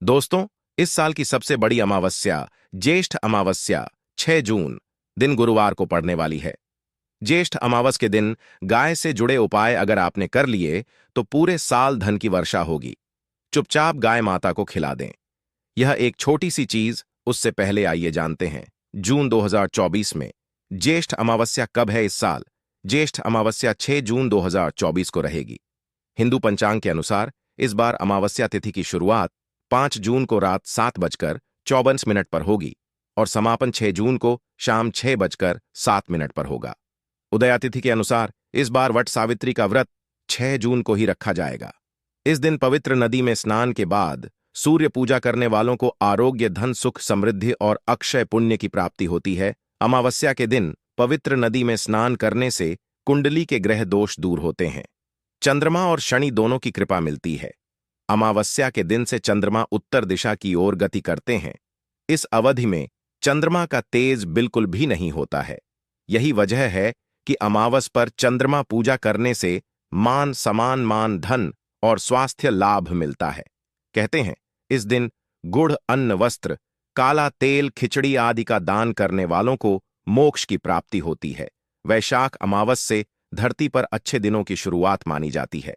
दोस्तों, इस साल की सबसे बड़ी अमावस्या ज्येष्ठ अमावस्या 6 जून दिन गुरुवार को पड़ने वाली है। ज्येष्ठ अमावस के दिन गाय से जुड़े उपाय अगर आपने कर लिए तो पूरे साल धन की वर्षा होगी। चुपचाप गाय माता को खिला दें। यह एक छोटी सी चीज, उससे पहले आइए जानते हैं जून 2024 में ज्येष्ठ अमावस्या कब है। इस साल ज्येष्ठ अमावस्या 6 जून 2024 को रहेगी। हिंदू पंचांग के अनुसार इस बार अमावस्या तिथि की शुरुआत 5 जून को रात 7:54 पर होगी और समापन 6 जून को शाम 6:07 पर होगा। उदया तिथि के अनुसार इस बार वट सावित्री का व्रत 6 जून को ही रखा जाएगा। इस दिन पवित्र नदी में स्नान के बाद सूर्य पूजा करने वालों को आरोग्य, धन, सुख, समृद्धि और अक्षय पुण्य की प्राप्ति होती है। अमावस्या के दिन पवित्र नदी में स्नान करने से कुंडली के ग्रह दोष दूर होते हैं। चंद्रमा और शनि दोनों की कृपा मिलती है। अमावस्या के दिन से चंद्रमा उत्तर दिशा की ओर गति करते हैं। इस अवधि में चंद्रमा का तेज बिल्कुल भी नहीं होता है। यही वजह है कि अमावस पर चंद्रमा पूजा करने से मान सम्मान, मान, धन और स्वास्थ्य लाभ मिलता है। कहते हैं इस दिन गुड़, अन्न, वस्त्र, काला तेल, खिचड़ी आदि का दान करने वालों को मोक्ष की प्राप्ति होती है। वैशाख अमावस से धरती पर अच्छे दिनों की शुरुआत मानी जाती है।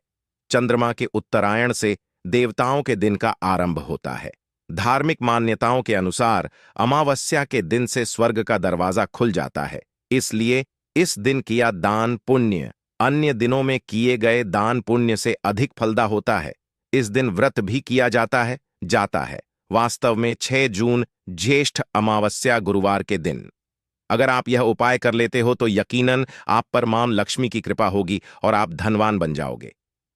चंद्रमा के उत्तरायण से देवताओं के दिन का आरंभ होता है। धार्मिक मान्यताओं के अनुसार अमावस्या के दिन से स्वर्ग का दरवाजा खुल जाता है। इसलिए इस दिन किया दान पुण्य अन्य दिनों में किए गए दान पुण्य से अधिक फलदा होता है। इस दिन व्रत भी किया जाता है। वास्तव में 6 जून ज्येष्ठ अमावस्या गुरुवार के दिन अगर आप यह उपाय कर लेते हो तो यकीनन आप पर मां लक्ष्मी की कृपा होगी और आप धनवान बन जाओगे।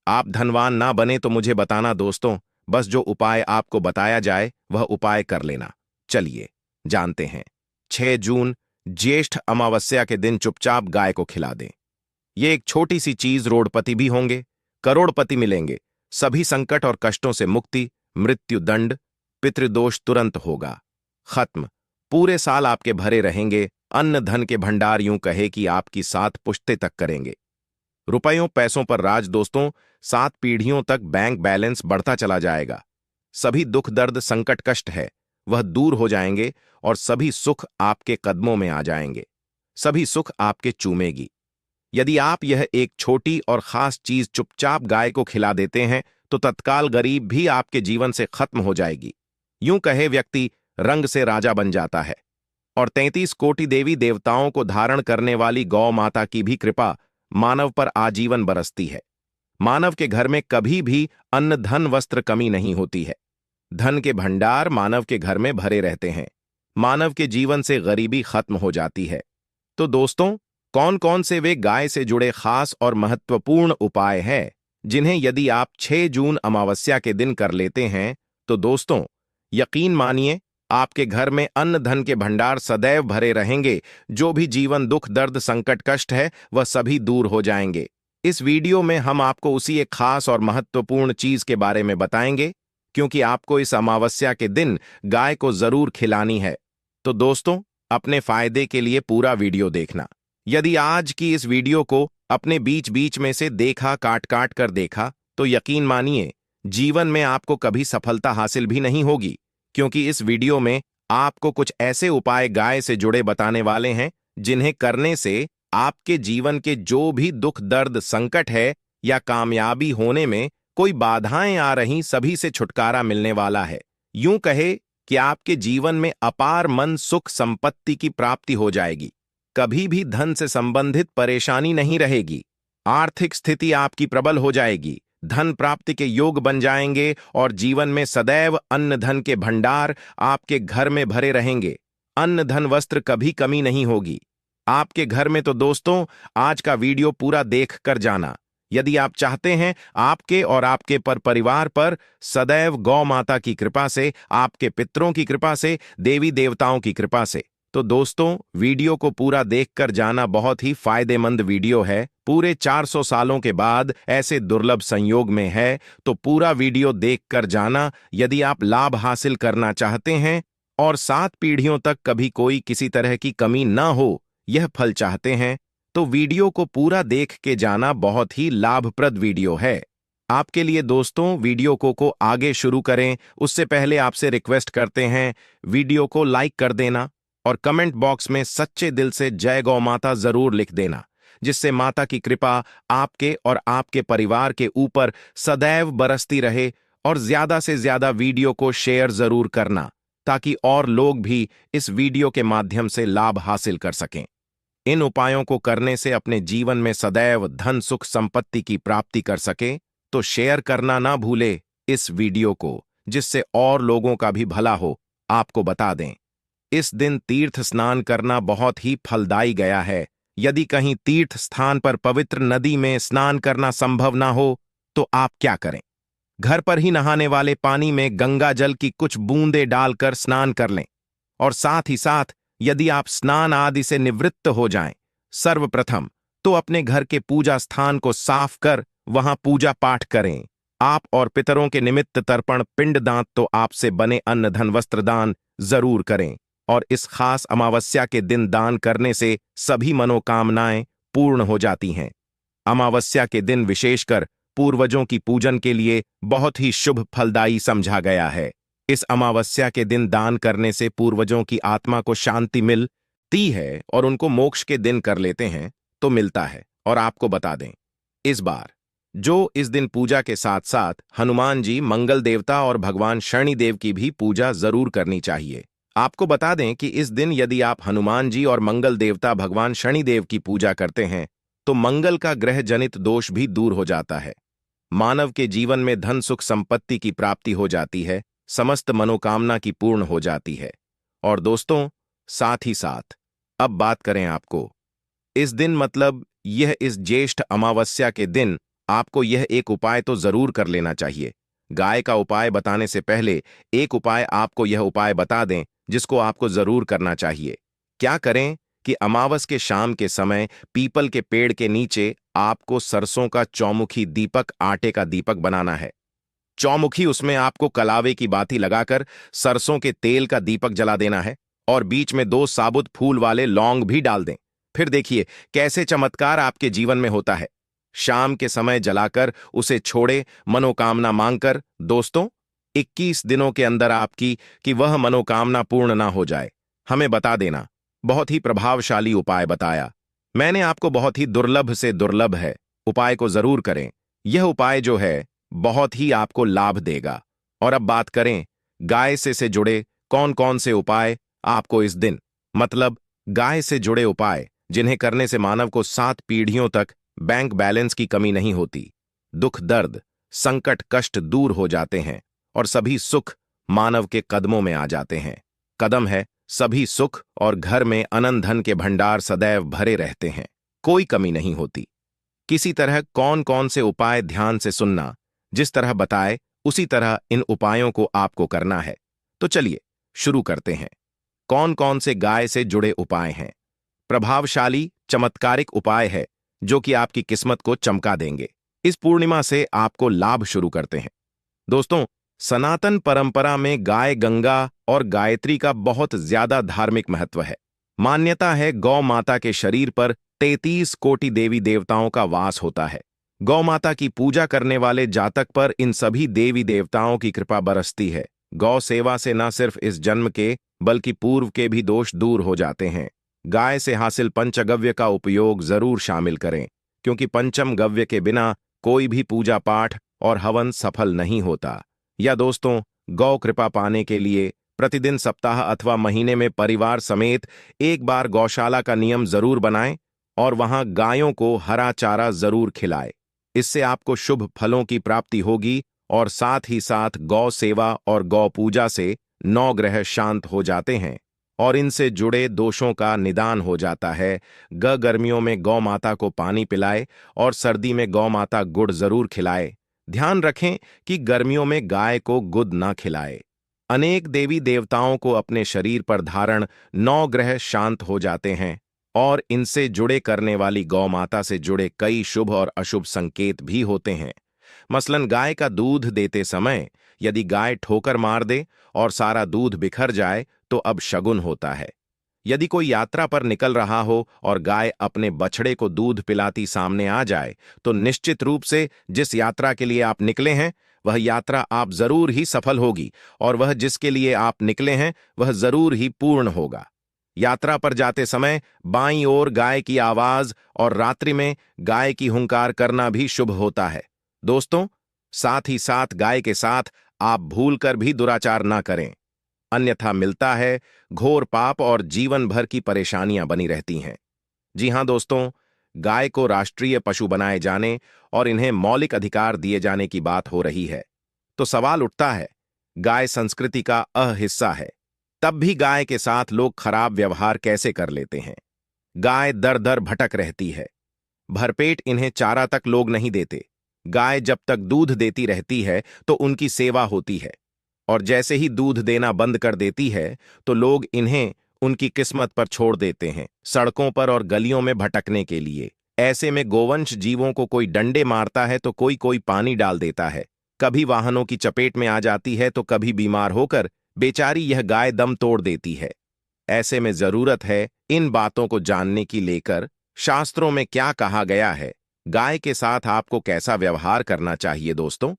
आप धनवान ना बने तो मुझे बताना दोस्तों, बस जो उपाय आपको बताया जाए वह उपाय कर लेना। चलिए जानते हैं। 6 जून ज्येष्ठ अमावस्या के दिन चुपचाप गाय को खिला दें। ये एक छोटी सी चीज, रोडपति भी होंगे, करोड़पति मिलेंगे, सभी संकट और कष्टों से मुक्ति, मृत्यु दंड, पितृदोष तुरंत होगा खत्म। पूरे साल आपके भरे रहेंगे। अन्न धन के भंडार यूं कहे कि आपकी 7 पुश्ते तक करेंगे। रुपयों पैसों पर राज दोस्तों, 7 पीढ़ियों तक बैंक बैलेंस बढ़ता चला जाएगा। सभी दुख, दर्द, संकट, कष्ट है वह दूर हो जाएंगे और सभी सुख आपके कदमों में आ जाएंगे। सभी सुख आपके चूमेगी। यदि आप यह एक छोटी और खास चीज चुपचाप गाय को खिला देते हैं तो तत्काल गरीब भी आपके जीवन से खत्म हो जाएगी। यूं कहे व्यक्ति रंग से राजा बन जाता है। और 33 कोटि देवी देवताओं को धारण करने वाली गौ माता की भी कृपा मानव पर आजीवन बरसती है। मानव के घर में कभी भी अन्न, धन, वस्त्र कमी नहीं होती है। धन के भंडार मानव के घर में भरे रहते हैं। मानव के जीवन से गरीबी खत्म हो जाती है। तो दोस्तों, कौन कौन से वे गाय से जुड़े खास और महत्वपूर्ण उपाय हैं जिन्हें यदि आप 6 जून अमावस्या के दिन कर लेते हैं तो दोस्तों यकीन मानिए आपके घर में अन्न धन के भंडार सदैव भरे रहेंगे। जो भी जीवन दुख, दर्द, संकट, कष्ट है वह सभी दूर हो जाएंगे। इस वीडियो में हम आपको उसी एक खास और महत्वपूर्ण चीज के बारे में बताएंगे क्योंकि आपको इस अमावस्या के दिन गाय को जरूर खिलानी है। तो दोस्तों, अपने फायदे के लिए पूरा वीडियो देखना। यदि आज की इस वीडियो को अपने बीच बीच में से देखा, काट काट कर देखा तो यकीन मानिए जीवन में आपको कभी सफलता हासिल भी नहीं होगी, क्योंकि इस वीडियो में आपको कुछ ऐसे उपाय गाय से जुड़े बताने वाले हैं जिन्हें करने से आपके जीवन के जो भी दुख, दर्द, संकट है या कामयाबी होने में कोई बाधाएं आ रही सभी से छुटकारा मिलने वाला है। यूं कहे कि आपके जीवन में अपार मन, सुख, संपत्ति की प्राप्ति हो जाएगी। कभी भी धन से संबंधित परेशानी नहीं रहेगी। आर्थिक स्थिति आपकी प्रबल हो जाएगी। धन प्राप्ति के योग बन जाएंगे और जीवन में सदैव अन्न धन के भंडार आपके घर में भरे रहेंगे। अन्न धन वस्त्र कभी कमी नहीं होगी आपके घर में। तो दोस्तों, आज का वीडियो पूरा देख कर जाना यदि आप चाहते हैं आपके और आपके परिवार पर सदैव गौ माता की कृपा से, आपके पितरों की कृपा से, देवी देवताओं की कृपा से। तो दोस्तों, वीडियो को पूरा देखकर जाना। बहुत ही फायदेमंद वीडियो है। पूरे 400 सालों के बाद ऐसे दुर्लभ संयोग में है तो पूरा वीडियो देखकर जाना यदि आप लाभ हासिल करना चाहते हैं और 7 पीढ़ियों तक कभी कोई किसी तरह की कमी ना हो, यह फल चाहते हैं तो वीडियो को पूरा देख के जाना। बहुत ही लाभप्रद वीडियो है। आपके लिए दोस्तों, वीडियो को आगे शुरू करें उससे पहले आपसे रिक्वेस्ट करते हैं वीडियो को लाइक कर देना और कमेंट बॉक्स में सच्चे दिल से जय गौ माता जरूर लिख देना, जिससे माता की कृपा आपके और आपके परिवार के ऊपर सदैव बरसती रहे। और ज्यादा से ज्यादा वीडियो को शेयर जरूर करना ताकि और लोग भी इस वीडियो के माध्यम से लाभ हासिल कर सकें। इन उपायों को करने से अपने जीवन में सदैव धन सुख संपत्ति की प्राप्ति कर सके, तो शेयर करना ना भूले इस वीडियो को, जिससे और लोगों का भी भला हो। आपको बता दें, इस दिन तीर्थ स्नान करना बहुत ही फलदायी गया है। यदि कहीं तीर्थ स्थान पर पवित्र नदी में स्नान करना संभव ना हो तो आप क्या करें, घर पर ही नहाने वाले पानी में गंगा जल की कुछ बूंदें डालकर स्नान कर लें। और साथ ही साथ यदि आप स्नान आदि से निवृत्त हो जाएं, सर्वप्रथम तो अपने घर के पूजा स्थान को साफ कर वहां पूजा पाठ करें। आप और पितरों के निमित्त तर्पण पिंड दान तो आपसे बने अन्न धन वस्त्र दान जरूर करें। और इस खास अमावस्या के दिन दान करने से सभी मनोकामनाएं पूर्ण हो जाती हैं। अमावस्या के दिन विशेषकर पूर्वजों की पूजन के लिए बहुत ही शुभ फलदायी समझा गया है। इस अमावस्या के दिन दान करने से पूर्वजों की आत्मा को शांति मिलती है और उनको मोक्ष के दिन कर लेते हैं तो मिलता है। और आपको बता दें, इस बार जो इस दिन पूजा के साथ साथ हनुमान जी, मंगल देवता और भगवान शनिदेव की भी पूजा जरूर करनी चाहिए। आपको बता दें कि इस दिन यदि आप हनुमान जी और मंगल देवता भगवान शनिदेव की पूजा करते हैं तो मंगल का ग्रह जनित दोष भी दूर हो जाता है। मानव के जीवन में धन सुख संपत्ति की प्राप्ति हो जाती है, समस्त मनोकामना की पूर्ण हो जाती है। और दोस्तों, साथ ही साथ अब बात करें आपको इस दिन, मतलब यह इस ज्येष्ठ अमावस्या के दिन आपको यह एक उपाय तो जरूर कर लेना चाहिए। गाय का उपाय बताने से पहले एक उपाय आपको यह उपाय बता दें जिसको आपको जरूर करना चाहिए। क्या करें कि अमावस के शाम के समय पीपल के पेड़ के नीचे आपको सरसों का चौमुखी दीपक, आटे का दीपक बनाना है। चौमुखी, उसमें आपको कलावे की बाती लगाकर सरसों के तेल का दीपक जला देना है और बीच में 2 साबुत फूल वाले लौंग भी डाल दें। फिर देखिए कैसे चमत्कार आपके जीवन में होता है। शाम के समय जलाकर उसे छोड़े, मनोकामना मांगकर। दोस्तों, 21 दिनों के अंदर आपकी कि वह मनोकामना पूर्ण ना हो जाए, हमें बता देना। बहुत ही प्रभावशाली उपाय बताया मैंने आपको, बहुत ही दुर्लभ से दुर्लभ है। उपाय को जरूर करें, यह उपाय जो है बहुत ही आपको लाभ देगा। और अब बात करें गाय से जुड़े कौन कौन से उपाय आपको इस दिन, मतलब गाय से जुड़े उपाय जिन्हें करने से मानव को 7 पीढ़ियों तक बैंक बैलेंस की कमी नहीं होती, दुख दर्द संकट कष्ट दूर हो जाते हैं और सभी सुख मानव के कदमों में आ जाते हैं। कदम है सभी सुख और घर में अनंत धन के भंडार सदैव भरे रहते हैं, कोई कमी नहीं होती। किसी तरह कौन कौन से उपाय ध्यान से सुनना, जिस तरह बताए उसी तरह इन उपायों को आपको करना है। तो चलिए शुरू करते हैं। कौन कौन से गाय से जुड़े उपाय हैं? प्रभावशाली चमत्कारिक उपाय है जो कि आपकी किस्मत को चमका देंगे। इस पूर्णिमा से आपको लाभ शुरू करते हैं। दोस्तों, सनातन परंपरा में गाय, गंगा और गायत्री का बहुत ज्यादा धार्मिक महत्व है। मान्यता है गौ माता के शरीर पर 33 कोटि देवी देवताओं का वास होता है। गौ माता की पूजा करने वाले जातक पर इन सभी देवी देवताओं की कृपा बरसती है। गौ सेवा से न सिर्फ इस जन्म के बल्कि पूर्व के भी दोष दूर हो जाते हैं। गाय से हासिल पंचगव्य का उपयोग जरूर शामिल करें, क्योंकि पंचम गव्य के बिना कोई भी पूजा पाठ और हवन सफल नहीं होता। या दोस्तों, गौ कृपा पाने के लिए प्रतिदिन, सप्ताह अथवा महीने में परिवार समेत एक बार गौशाला का नियम जरूर बनाएं और वहां गायों को हरा चारा जरूर खिलाएं। इससे आपको शुभ फलों की प्राप्ति होगी और साथ ही साथ गौ सेवा और गौ पूजा से 9 ग्रह शांत हो जाते हैं और इनसे जुड़े दोषों का निदान हो जाता है। गर्मियों में गौ माता को पानी पिलाए और सर्दी में गौ माता गुड़ जरूर खिलाए। ध्यान रखें कि गर्मियों में गाय को गुद न खिलाए। अनेक देवी देवताओं को अपने शरीर पर धारण 9 ग्रह शांत हो जाते हैं और इनसे जुड़े करने वाली गौ माता से जुड़े कई शुभ और अशुभ संकेत भी होते हैं। मसलन गाय का दूध देते समय यदि गाय ठोकर मार दे और सारा दूध बिखर जाए तो अब शगुन होता है। यदि कोई यात्रा पर निकल रहा हो और गाय अपने बछड़े को दूध पिलाती सामने आ जाए तो निश्चित रूप से जिस यात्रा के लिए आप निकले हैं वह यात्रा आप जरूर ही सफल होगी और वह जिसके लिए आप निकले हैं वह जरूर ही पूर्ण होगा। यात्रा पर जाते समय बाईं ओर गाय की आवाज और रात्रि में गाय की हुंकार करना भी शुभ होता है। दोस्तों, साथ ही साथ गाय के साथ आप भूलकर भी दुराचार ना करें, अन्यथा मिलता है घोर पाप और जीवन भर की परेशानियां बनी रहती हैं। जी हां दोस्तों, गाय को राष्ट्रीय पशु बनाए जाने और इन्हें मौलिक अधिकार दिए जाने की बात हो रही है तो सवाल उठता है, गाय संस्कृति का अहिस्सा है, तब भी गाय के साथ लोग खराब व्यवहार कैसे कर लेते हैं। गाय दर दर भटक रहती है, भरपेट इन्हें चारा तक लोग नहीं देते। गाय जब तक दूध देती रहती है तो उनकी सेवा होती है और जैसे ही दूध देना बंद कर देती है तो लोग इन्हें उनकी किस्मत पर छोड़ देते हैं, सड़कों पर और गलियों में भटकने के लिए। ऐसे में गोवंश जीवों को कोई डंडे मारता है तो कोई कोई पानी डाल देता है, कभी वाहनों की चपेट में आ जाती है तो कभी बीमार होकर बेचारी यह गाय दम तोड़ देती है। ऐसे में जरूरत है इन बातों को जानने की लेकर शास्त्रों में क्या कहा गया है, गाय के साथ आपको कैसा व्यवहार करना चाहिए। दोस्तों,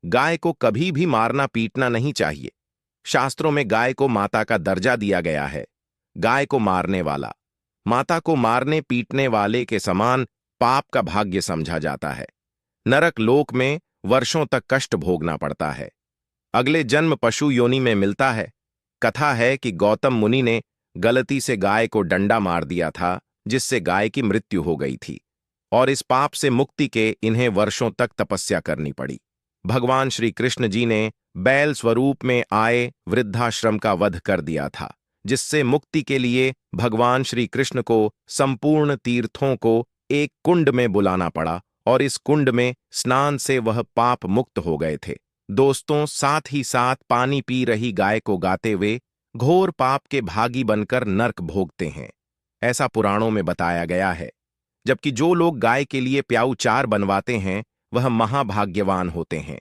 गाय को कभी भी मारना पीटना नहीं चाहिए। शास्त्रों में गाय को माता का दर्जा दिया गया है। गाय को मारने वाला माता को मारने पीटने वाले के समान पाप का भाग्य समझा जाता है। नरक लोक में वर्षों तक कष्ट भोगना पड़ता है। अगले जन्म पशु योनि में मिलता है। कथा है कि गौतम मुनि ने गलती से गाय को डंडा मार दिया था जिससे गाय की मृत्यु हो गई थी और इस पाप से मुक्ति के इन्हें वर्षों तक तपस्या करनी पड़ी। भगवान श्री कृष्ण जी ने बैल स्वरूप में आए वृद्धाश्रम का वध कर दिया था, जिससे मुक्ति के लिए भगवान श्री कृष्ण को संपूर्ण तीर्थों को एक कुंड में बुलाना पड़ा और इस कुंड में स्नान से वह पाप मुक्त हो गए थे। दोस्तों, साथ ही साथ पानी पी रही गाय को गाते हुए घोर पाप के भागी बनकर नर्क भोगते हैं, ऐसा पुराणों में बताया गया है। जबकि जो लोग गाय के लिए प्याऊ चार बनवाते हैं वह महाभाग्यवान होते हैं।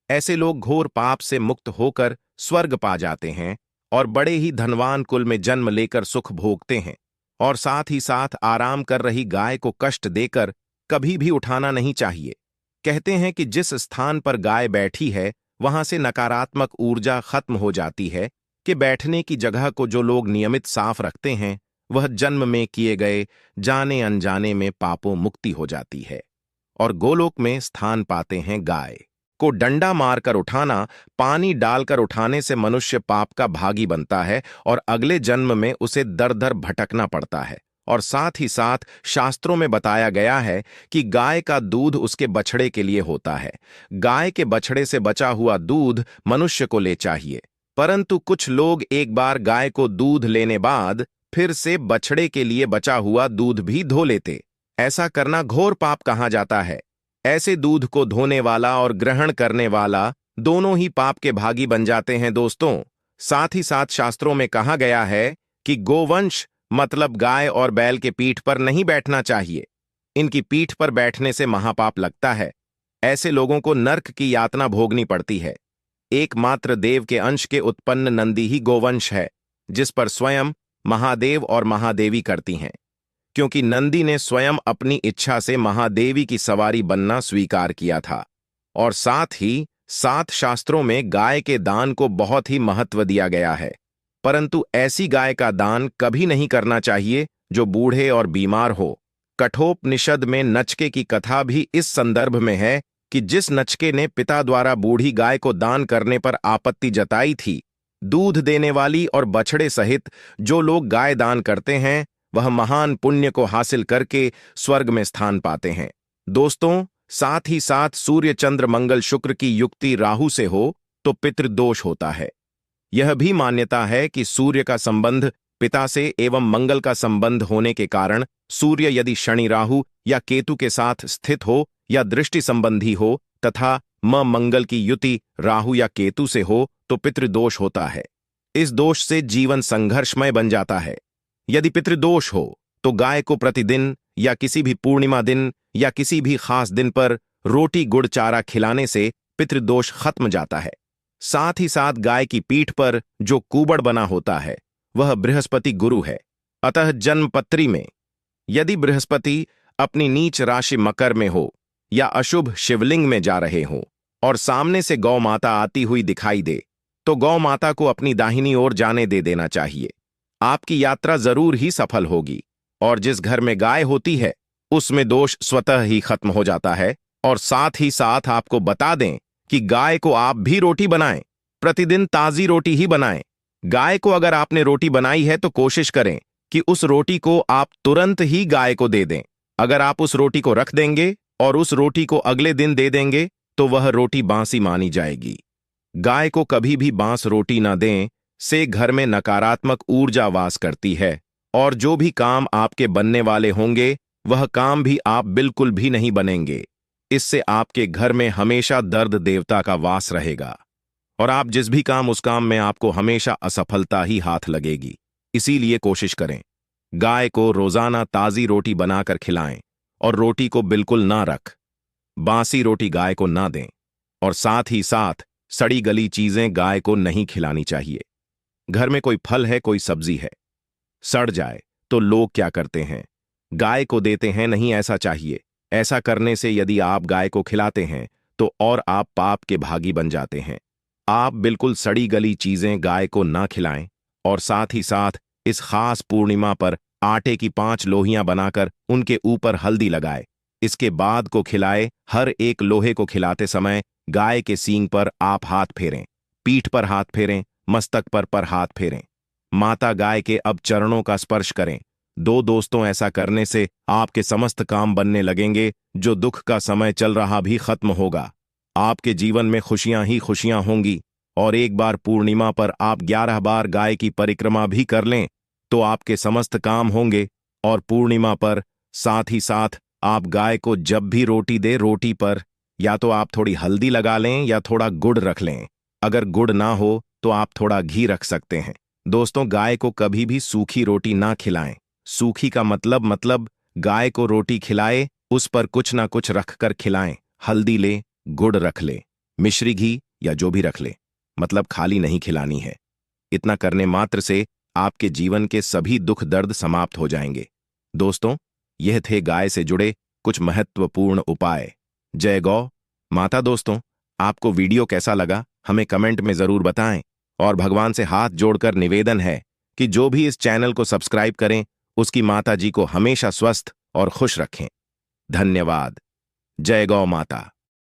ऐसे लोग घोर पाप से मुक्त होकर स्वर्ग पा जाते हैं और बड़े ही धनवान कुल में जन्म लेकर सुख भोगते हैं। और साथ ही साथ आराम कर रही गाय को कष्ट देकर कभी भी उठाना नहीं चाहिए। कहते हैं कि जिस स्थान पर गाय बैठी है वहां से नकारात्मक ऊर्जा खत्म हो जाती है कि बैठने की जगह को जो लोग नियमित साफ रखते हैं वह जन्म में किए गए जाने अनजाने में पापों मुक्ति हो जाती है और गोलोक में स्थान पाते हैं। गाय को डंडा मारकर उठाना, पानी डालकर उठाने से मनुष्य पाप का भागी बनता है और अगले जन्म में उसे दर दर भटकना पड़ता है। और साथ ही साथ शास्त्रों में बताया गया है कि गाय का दूध उसके बछड़े के लिए होता है। गाय के बछड़े से बचा हुआ दूध मनुष्य को ले चाहिए, परंतु कुछ लोग एक बार गाय को दूध लेने बाद फिर से बछड़े के लिए बचा हुआ दूध भी धो लेते। ऐसा करना घोर पाप कहा जाता है। ऐसे दूध को धोने वाला और ग्रहण करने वाला दोनों ही पाप के भागी बन जाते हैं। दोस्तों, साथ ही साथ शास्त्रों में कहा गया है कि गोवंश मतलब गाय और बैल के पीठ पर नहीं बैठना चाहिए। इनकी पीठ पर बैठने से महापाप लगता है। ऐसे लोगों को नर्क की यातना भोगनी पड़ती है। एकमात्र देव के अंश के उत्पन्न नंदी ही गोवंश है, जिस पर स्वयं महादेव और महादेवी करती हैं, क्योंकि नंदी ने स्वयं अपनी इच्छा से महादेवी की सवारी बनना स्वीकार किया था। और साथ ही साथ शास्त्रों में गाय के दान को बहुत ही महत्व दिया गया है, परंतु ऐसी गाय का दान कभी नहीं करना चाहिए जो बूढ़े और बीमार हो। कठोपनिषद में नचके की कथा भी इस संदर्भ में है कि जिस नचके ने पिता द्वारा बूढ़ी गाय को दान करने पर आपत्ति जताई थी, दूध देने वाली और बछड़े सहित जो लोग गाय दान करते हैं वह महान पुण्य को हासिल करके स्वर्ग में स्थान पाते हैं। दोस्तों, साथ ही साथ सूर्य चंद्र मंगल शुक्र की युक्ति राहु से हो तो पितृदोष होता है। यह भी मान्यता है कि सूर्य का संबंध पिता से एवं मंगल का संबंध होने के कारण सूर्य यदि शनि राहु या केतु के साथ स्थित हो या दृष्टि संबंधी हो तथा मंगल की युति राहु या केतु से हो तो पितृदोष होता है। इस दोष से जीवन संघर्षमय बन जाता है। यदि पितृदोष हो तो गाय को प्रतिदिन या किसी भी पूर्णिमा दिन या किसी भी खास दिन पर रोटी गुड़ चारा खिलाने से पितृदोष खत्म जाता है। साथ ही साथ गाय की पीठ पर जो कुबड़ बना होता है वह बृहस्पति गुरु है। अतः जन्मपत्री में यदि बृहस्पति अपनी नीच राशि मकर में हो या अशुभ शिवलिंग में जा रहे हो और सामने से गौ माता आती हुई दिखाई दे, तो गौ माता को अपनी दाहिनी ओर जाने दे देना चाहिए। आपकी यात्रा जरूर ही सफल होगी। और जिस घर में गाय होती है उसमें दोष स्वतः ही खत्म हो जाता है। और साथ ही साथ आपको बता दें कि गाय को आप भी रोटी बनाएं, प्रतिदिन ताजी रोटी ही बनाएं। गाय को अगर आपने रोटी बनाई है तो कोशिश करें कि उस रोटी को आप तुरंत ही गाय को दे दें। अगर आप उस रोटी को रख देंगे और उस रोटी को अगले दिन दे देंगे तो वह रोटी बासी मानी जाएगी। गाय को कभी भी बांस रोटी न दें, से घर में नकारात्मक ऊर्जा वास करती है और जो भी काम आपके बनने वाले होंगे वह काम भी आप बिल्कुल भी नहीं बनेंगे। इससे आपके घर में हमेशा दर्द देवता का वास रहेगा और आप जिस भी काम उस काम में आपको हमेशा असफलता ही हाथ लगेगी। इसीलिए कोशिश करें गाय को रोजाना ताजी रोटी बनाकर खिलाएं और रोटी को बिल्कुल ना रख बासी रोटी गाय को ना दें। और साथ ही साथ सड़ी गली चीजें गाय को नहीं खिलानी चाहिए। घर में कोई फल है, कोई सब्जी है, सड़ जाए तो लोग क्या करते हैं, गाय को देते हैं। नहीं ऐसा चाहिए। ऐसा करने से यदि आप गाय को खिलाते हैं तो और आप पाप के भागी बन जाते हैं। आप बिल्कुल सड़ी गली चीजें गाय को ना खिलाएं। और साथ ही साथ इस खास पूर्णिमा पर आटे की 5 लोहियां बनाकर उनके ऊपर हल्दी लगाए, इसके बाद को खिलाए। हर एक लोहे को खिलाते समय गाय के सींग पर आप हाथ फेरें, पीठ पर हाथ फेरें, मस्तक पर हाथ फेरें। माता गाय के अब चरणों का स्पर्श करें। दोस्तों, ऐसा करने से आपके समस्त काम बनने लगेंगे। जो दुख का समय चल रहा भी खत्म होगा। आपके जीवन में खुशियां ही खुशियां होंगी। और एक बार पूर्णिमा पर आप 11 बार गाय की परिक्रमा भी कर लें तो आपके समस्त काम होंगे। और पूर्णिमा पर साथ ही साथ आप गाय को जब भी रोटी दे, रोटी पर या तो आप थोड़ी हल्दी लगा लें या थोड़ा गुड़ रख लें। अगर गुड़ ना हो तो आप थोड़ा घी रख सकते हैं। दोस्तों, गाय को कभी भी सूखी रोटी ना खिलाएं। सूखी का मतलब गाय को रोटी खिलाए, उस पर कुछ ना कुछ रखकर खिलाएं। हल्दी ले, गुड़ रख ले, मिश्री घी या जो भी रख ले, मतलब खाली नहीं खिलानी है। इतना करने मात्र से आपके जीवन के सभी दुख दर्द समाप्त हो जाएंगे। दोस्तों, यह थे गाय से जुड़े कुछ महत्वपूर्ण उपाय। जय गौ माता। दोस्तों, आपको वीडियो कैसा लगा हमें कमेंट में जरूर बताएं। और भगवान से हाथ जोड़कर निवेदन है कि जो भी इस चैनल को सब्सक्राइब करें उसकी माता जी को हमेशा स्वस्थ और खुश रखें। धन्यवाद। जय गौ माता।